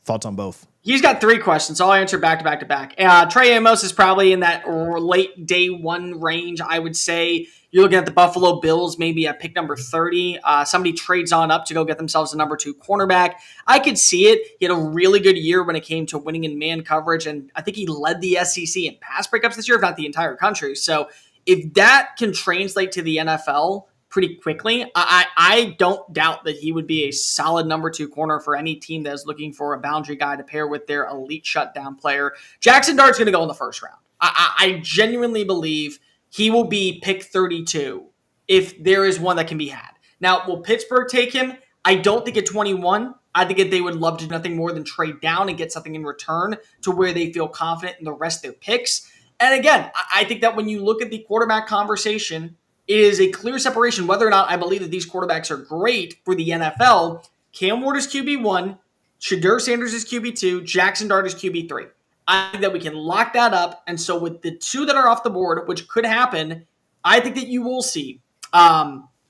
Thoughts on both? He's got 3 questions, so I'll answer back to back to back. Trey Amos is probably in that late day 1 range, I would say. You're looking at the Buffalo Bills, maybe at pick number 30. Somebody trades on up to go get themselves a number 2 cornerback. I could see it. He had a really good year when it came to winning in man coverage, and I think he led the SEC in pass breakups this year, if not the entire country. So if that can translate to the NFL pretty quickly, I don't doubt that he would be a solid number 2 corner for any team that is looking for a boundary guy to pair with their elite shutdown player. Jackson Dart's going to go in the first round. I genuinely believe he will be pick 32 if there is one that can be had. Now, will Pittsburgh take him? I don't think at 21. I think that they would love to do nothing more than trade down and get something in return to where they feel confident in the rest of their picks. And again, I think that when you look at the quarterback conversation, it is a clear separation whether or not I believe that these quarterbacks are great for the NFL. Cam Ward is QB1, Shadur Sanders is QB2, Jackson Dart is QB3. I think that we can lock that up. And so with the 2 that are off the board, which could happen, I think that you will see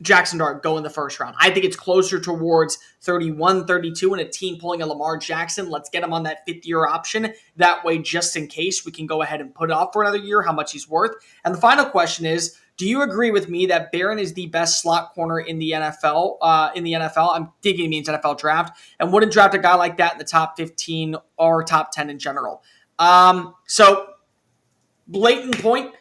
Jackson Dart go in the first round. I think it's closer towards 31, 32, and a team pulling a Lamar Jackson. Let's get him on that 5th-year option. That way, just in case, we can go ahead and put it off for another year, how much he's worth. And the final question is, do you agree with me that Barron is the best slot corner in the NFL? I'm thinking he means NFL draft, and wouldn't draft a guy like that in the top 15 or top 10 in general. So, blatant point,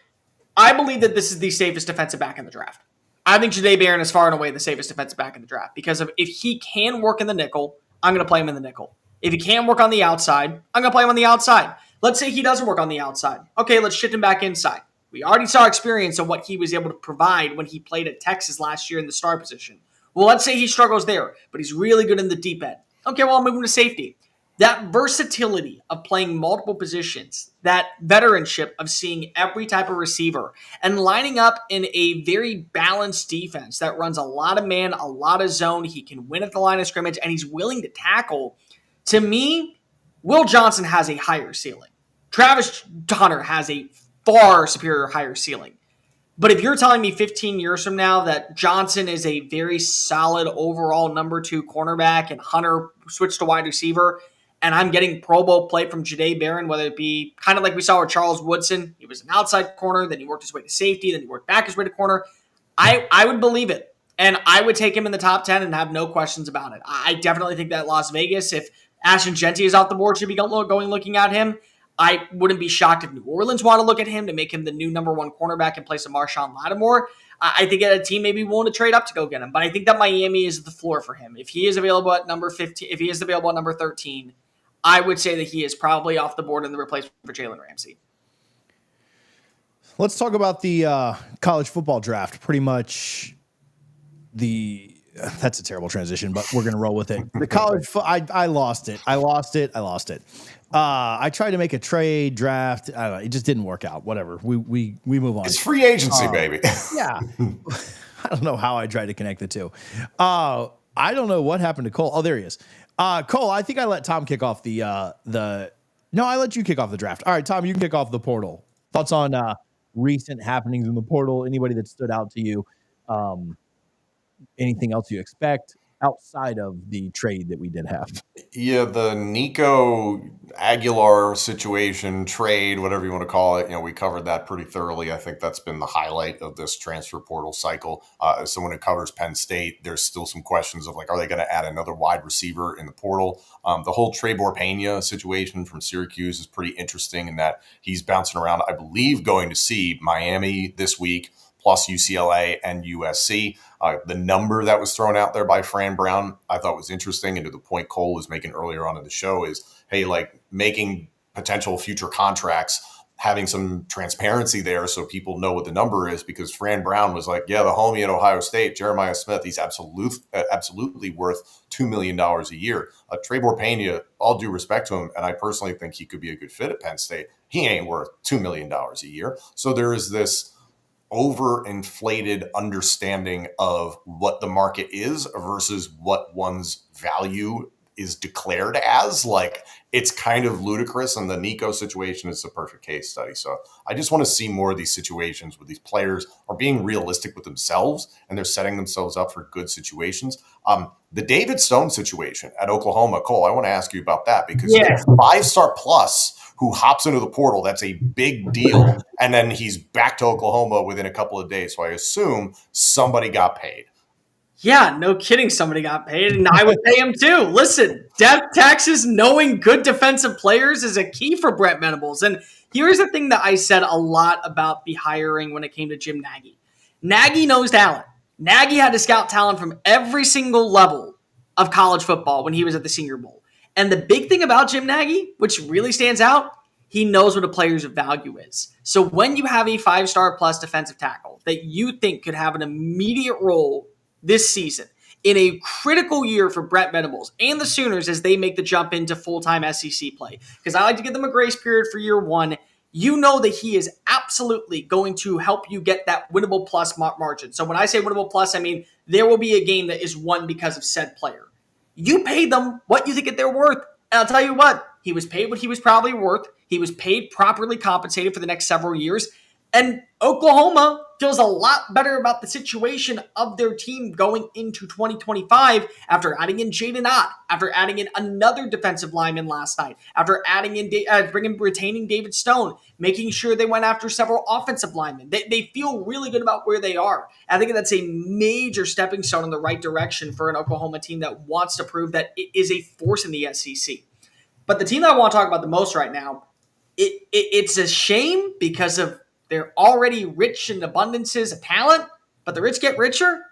I believe that this is the safest defensive back in the draft. I think Jahdae Barron is far and away the safest defensive back in the draft because if he can work in the nickel, I'm going to play him in the nickel. If he can work on the outside, I'm going to play him on the outside. Let's say he doesn't work on the outside. Okay, let's shift him back inside. We already saw experience of what he was able to provide when he played at Texas last year in the star position. Well, let's say he struggles there, but he's really good in the deep end. Okay, well, I'll move him to safety. That versatility of playing multiple positions, that veteranship of seeing every type of receiver and lining up in a very balanced defense that runs a lot of man, a lot of zone. He can win at the line of scrimmage, and he's willing to tackle. To me, Will Johnson has a higher ceiling. Travis Hunter has a far superior higher ceiling. But if you're telling me 15 years from now that Johnson is a very solid overall number 2 cornerback and Hunter switched to wide receiver, and I'm getting Pro Bowl play from Jahdae Barron, whether it be kind of like we saw with Charles Woodson, he was an outside corner, then he worked his way to safety, then he worked back his way to corner, I would believe it. And I would take him in the top 10 and have no questions about it. I definitely think that Las Vegas, if Ashton Genty is off the board, should be going looking at him. I wouldn't be shocked if New Orleans want to look at him to make him the new number 1 cornerback in place of Marshawn Lattimore. I think a team may be willing to trade up to go get him, but I think that Miami is the floor for him. If he is available at number 15, if he is available at number 13, I would say that he is probably off the board in the replacement for Jalen Ramsey. Let's talk about the college football draft. Pretty much that's a terrible transition, but we're going to roll with it. The college, I lost it. I tried to make a trade draft. I don't know. It just didn't work out. Whatever. We move on. It's free agency, baby. Yeah. I don't know how I tried to connect the two. I don't know what happened to Cole. Oh, there he is. Cole, I think I let Tom kick off I let you kick off the draft. All right, Tom, you can kick off the portal. Thoughts on recent happenings in the portal? Anybody that stood out to you? Anything else you expect outside of the trade that we did have? Yeah, the Nico Aguilar situation, trade, whatever you want to call it, we covered that pretty thoroughly. I think that's been the highlight of this transfer portal cycle. As someone who covers Penn State, there's still some questions of are they going to add another wide receiver in the portal? The whole Trebor Pena situation from Syracuse is pretty interesting in that he's bouncing around, I believe, going to see Miami this week, plus UCLA and USC. The number that was thrown out there by Fran Brown, I thought was interesting. And to the point Cole was making earlier on in the show is, hey, making potential future contracts, having some transparency there so people know what the number is, because Fran Brown was like, yeah, the homie at Ohio State, Jeremiah Smith, he's absolutely worth $2 million a year. Trebor Pena, all due respect to him, and I personally think he could be a good fit at Penn State, he ain't worth $2 million a year. So there is this overinflated understanding of what the market is versus what one's value is declared as. It's kind of ludicrous, and the Nico situation is a perfect case study. So I just want to see more of these situations where these players are being realistic with themselves and they're setting themselves up for good situations. The David Stone situation at Oklahoma, Cole, I want to ask you about that, because you have 5-star plus who hops into the portal. That's a big deal. And then he's back to Oklahoma within a couple of days. So I assume somebody got paid. Yeah, no kidding. Somebody got paid, and I would pay him too. Listen, depth taxes, knowing good defensive players is a key for Brent Venables. And here's the thing that I said a lot about the hiring when it came to Jim Nagy. Nagy knows talent. Nagy had to scout talent from every single level of college football when he was at the Senior Bowl. And the big thing about Jim Nagy, which really stands out, he knows what a player's value is. So when you have a 5-star plus defensive tackle that you think could have an immediate role this season in a critical year for Brent Venables and the Sooners as they make the jump into full-time SEC play, because I like to give them a grace period for year one, you know that he is absolutely going to help you get that winnable plus margin. So when I say winnable plus, I mean there will be a game that is won because of said player. You pay them what you think they're worth. And I'll tell you what, he was paid what he was probably worth. He was paid properly compensated for the next several years. And Oklahoma feels a lot better about the situation of their team going into 2025 after adding in Jaden Ott, after adding in another defensive lineman last night, after adding in retaining David Stone, making sure they went after several offensive linemen. They feel really good about where they are. I think that's a major stepping stone in the right direction for an Oklahoma team that wants to prove that it is a force in the SEC. But the team that I want to talk about the most right now, it's a shame because of they're already rich in abundances of talent, but the rich get richer.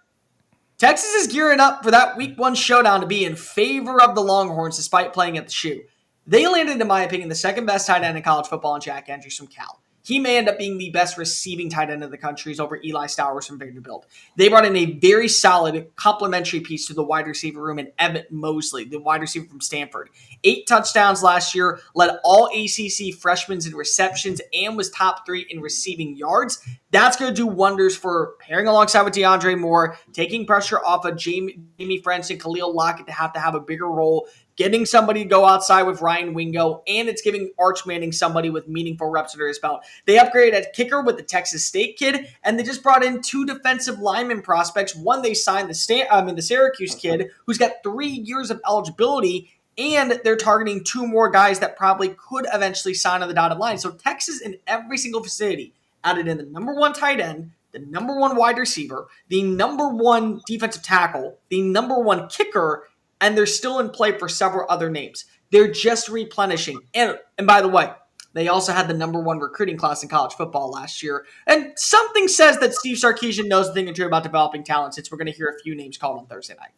Texas is gearing up for that week one showdown to be in favor of the Longhorns despite playing at the shoe. They landed, in my opinion, the second best tight end in college football in Jack Andrews from Cal. he may end up being the best receiving tight end of the country over Eli Stowers from Vanderbilt. They brought in a very solid complementary piece to the wide receiver room in Evan Mosley, the wide receiver from Stanford. 8 touchdowns last year, led all ACC freshmen in receptions, and was top 3 in receiving yards. That's going to do wonders for pairing alongside with DeAndre Moore, taking pressure off of Jamie French and Khalil Lockett to have a bigger role, getting somebody to go outside with Ryan Wingo, and it's giving Arch Manning somebody with meaningful reps under his belt. They upgraded at kicker with the Texas State kid, and they just brought in 2 defensive lineman prospects. One, they signed the Syracuse kid, who's got 3 years of eligibility, and they're targeting 2 more guys that probably could eventually sign on the dotted line. So Texas, in every single facility, added in the number 1 tight end, the number 1 wide receiver, the number 1 defensive tackle, the number 1 kicker, and they're still in play for several other names. They're just replenishing. And by the way, they also had the number 1 recruiting class in college football last year. And something says that Steve Sarkisian knows a thing or two about developing talent, since we're going to hear a few names called on Thursday night.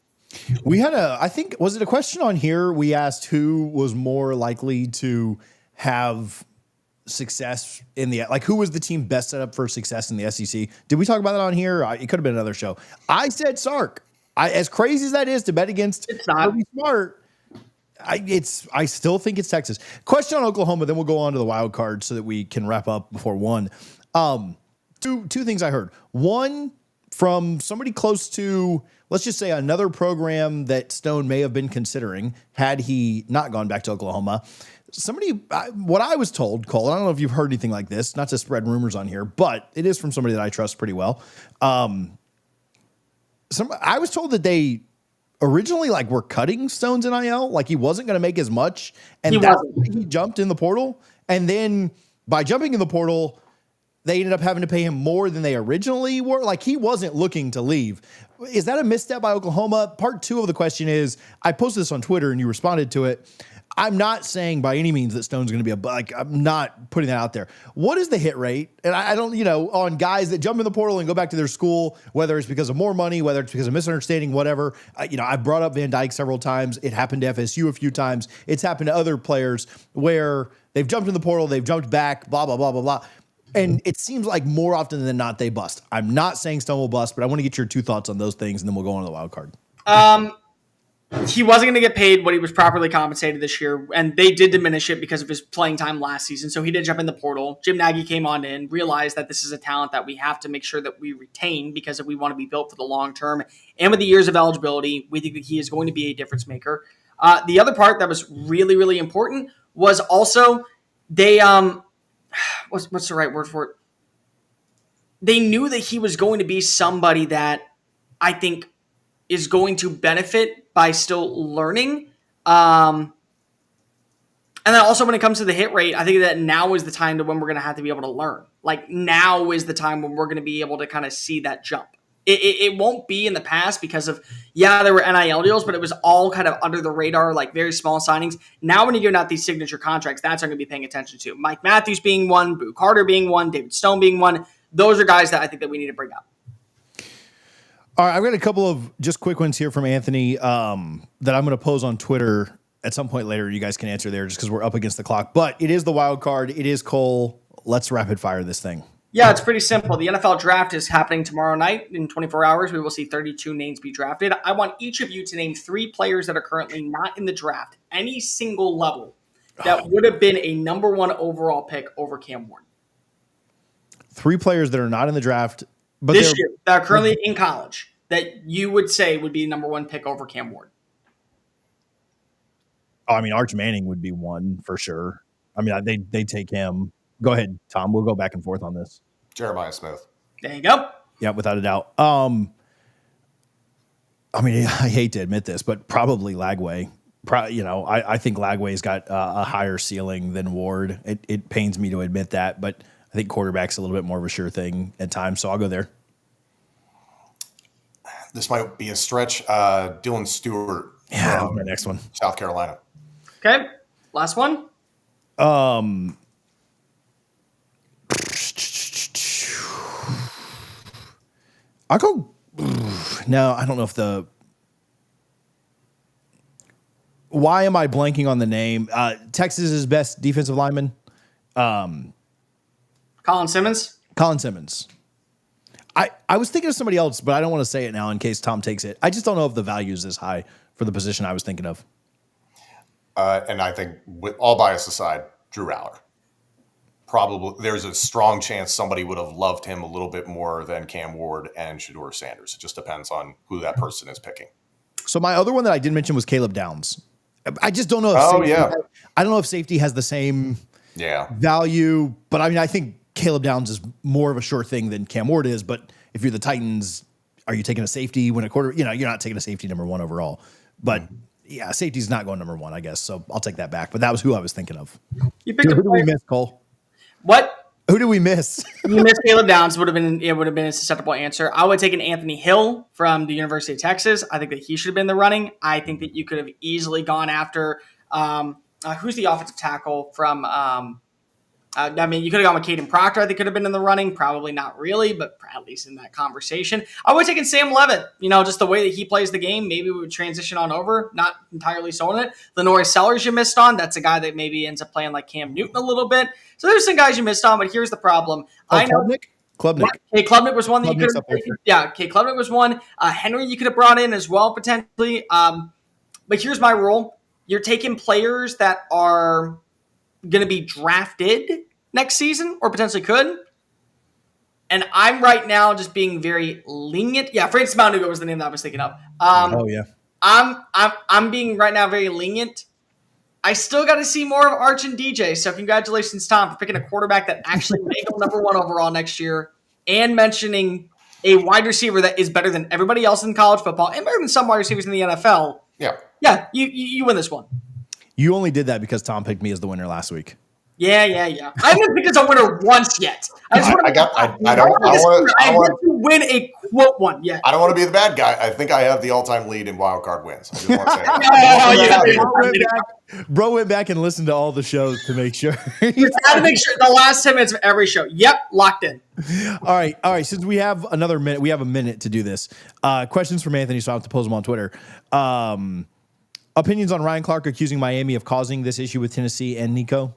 We had I think, was it a question on here? We asked who was more likely to have success in who was the team best set up for success in the SEC? Did we talk about that on here? It could have been another show. I said Sark. As crazy as that is to bet against, it's not smart. I still think it's Texas. Question on Oklahoma, then we'll go on to the wild card so that we can wrap up before 1. Two things I heard. One, from somebody close to, let's just say, another program that Stone may have been considering had he not gone back to Oklahoma. What I was told, Cole, and I don't know if you've heard anything like this, not to spread rumors on here, but it is from somebody that I trust pretty well. I was told that they originally were cutting Stone's NIL, he wasn't going to make as much, and he jumped in the portal, and then by jumping in the portal, they ended up having to pay him more than they originally were. He wasn't looking to leave. Is that a misstep by Oklahoma? Part 2 of the question is, I posted this on Twitter and you responded to it. I'm not saying by any means that Stone's going to be I'm not putting that out there. What is the hit rate? And I don't, on guys that jump in the portal and go back to their school, whether it's because of more money, whether it's because of misunderstanding, whatever. I brought up Van Dyke several times. It happened to FSU a few times. It's happened to other players where they've jumped in the portal, they've jumped back, blah, blah, blah, blah, blah. And it seems like more often than not, they bust. I'm not saying Stone will bust, but I want to get your 2 thoughts on those things, and then we'll go on to the wild card. He wasn't going to get paid what he was properly compensated this year, and they did diminish it because of his playing time last season. So he did jump in the portal. Jim Nagy came on in, realized that this is a talent that we have to make sure that we retain because if we want to be built for the long term. And with the years of eligibility, we think that he is going to be a difference maker. The other part that was really, really important was also they what's the right word for it? They knew that he was going to be somebody that I think is going to benefit by still learning. And then also when it comes to the hit rate, I think that now is the time when we're going to have to be able to learn. Now is the time when we're going to be able to kind of see that jump. It won't be in the past because of, there were NIL deals, but it was all kind of under the radar, very small signings. Now when you're giving out these signature contracts, that's what I'm going to be paying attention to. Mike Matthews being one, Boo Carter being one, David Stone being one. Those are guys that I think that we need to bring up. All right, I've got a couple of just quick ones here from Anthony that I'm going to pose on Twitter at some point later. You guys can answer there just because we're up against the clock. But it is the wild card. It is Cole. Let's rapid fire this thing. Yeah, it's pretty simple. The NFL draft is happening tomorrow night. In 24 hours, we will see 32 names be drafted. I want each of you to name 3 players that are currently not in the draft, any single level, that would have been a number 1 overall pick over Cam Ward. 3 players that are not in the draft. But this year, that are currently in college, that you would say would be number 1 pick over Cam Ward. Oh, Arch Manning would be one for sure. They take him. Go ahead, Tom. We'll go back and forth on this. Jeremiah Smith. There you go. Yeah, without a doubt. I hate to admit this, but probably Lagway. I think Lagway's got a higher ceiling than Ward. It pains me to admit that, but I think quarterback's a little bit more of a sure thing at times, so I'll go there. This might be a stretch. Dylan Stewart. Yeah, that was my next one. South Carolina. Okay, last one. I'll go. No, I don't know if the. Why am I blanking on the name? Texas's best defensive lineman. Colin Simmons. Colin Simmons. I was thinking of somebody else, but I don't want to say it now in case Tom takes it. I just don't know if the value is this high for the position I was thinking of. And I think, with all bias aside, Drew Aller. Probably there's a strong chance somebody would have loved him a little bit more than Cam Ward and Shedeur Sanders. It just depends on who that person is picking. So my other one that I didn't mention was Caleb Downs. I just don't know if I don't know if safety has the same value, but I mean, I think Caleb Downs is more of a sure thing than Cam Ward is. But if you're the Titans, are you taking a safety when a quarter? You know, you're not taking a safety number one overall. But yeah, safety's not going number one, I guess. So I'll take that back. But that was who I was thinking of. You picked who did we miss, Cole? What? Who did we miss? You missed Caleb Downs. Would have been a susceptible answer. I would take an Anthony Hill from the University of Texas. I think that he should have been in the running. I think that you could have easily gone after who's the offensive tackle from. I mean, you could have gone with Caden Proctor. I think could have been in the running. Probably not really, but at least in that conversation. I would have taken Sam Levitt. You know, just the way that he plays the game. Maybe we would transition on over. Not entirely sold on it. Lenoir Sellers you missed on. That's a guy that maybe ends up playing like Cam Newton a little bit. So there's some guys you missed on, but here's the problem. I know Klubnik. Kay Klubnik was one that you could have taken. Yeah, Kay Klubnik was one. Henry you could have brought in as well, potentially. But here's my rule. You're taking players that are going to be drafted next season or potentially could. And I'm right now just being very lenient. Yeah, Francis Maunuga was the name that I was thinking of. I'm being right now very lenient. I still got to see more of Arch and DJ. So congratulations, Tom, for picking a quarterback that actually may go number one overall next year and mentioning a wide receiver that is better than everybody else in college football and better than some wide receivers in the NFL. Yeah, you win this one. You only did that because Tom picked me as the winner last week. Yeah. I haven't picked as a winner once yet. I want to win a quote one yet. I don't want to be the bad guy. I think I have the all-time lead in wildcard wins. I just want to say Bro went back and listened to all the shows to make sure. Had to make sure the last 10 minutes of every show. Yep, locked in. All right. Since we have another minute, we have a minute to do this. Questions from Anthony, so I have to post them on Twitter. Opinions on Ryan Clark accusing Miami of causing this issue with Tennessee and Nico?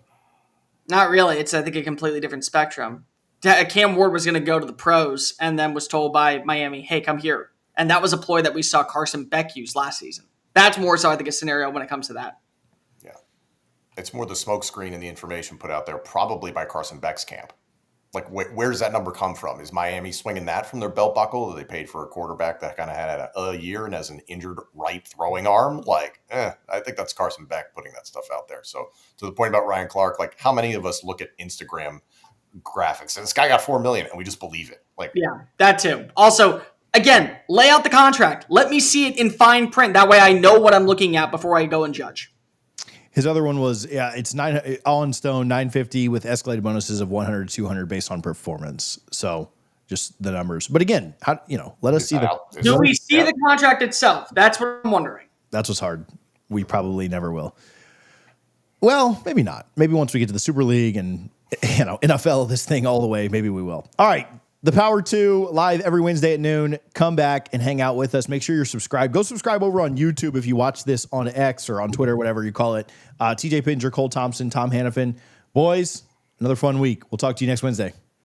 Not really. It's, I think, a completely different spectrum. Cam Ward was going to go to the pros and then was told by Miami, hey, come here. And that was a ploy that we saw Carson Beck use last season. That's more so, I think, a scenario when it comes to that. Yeah. It's more the smoke screen and the information put out there, probably by Carson Beck's camp. Like, where does that number come from? Is Miami swinging that from their belt buckle? They paid for a quarterback that kind of had a year and has an injured right throwing arm? Like, I think that's Carson Beck putting that stuff out there. So to the point about Ryan Clark, like, how many of us look at Instagram graphics and this guy got $4 million and we just believe it? Like, yeah, that too. Also, again, lay out the contract. Let me see it in fine print. That way I know what I'm looking at before I go and judge. His other one was, it's all in stone, 950 with escalated bonuses of 100, 200 based on performance. So just the numbers. But again, let us see do we see the contract itself? That's what I'm wondering. That's what's hard. We probably never will. Well, maybe not. Maybe once we get to the Super League and, NFL this thing all the way, maybe we will. All right. The Power 2 live every Wednesday at noon. Come back and hang out with us. Make sure you're subscribed. Go subscribe over on YouTube if you watch this on X or on Twitter, whatever you call it. TJ Pittinger, Cole Thompson, Tom Hannifan. Boys, another fun week. We'll talk to you next Wednesday.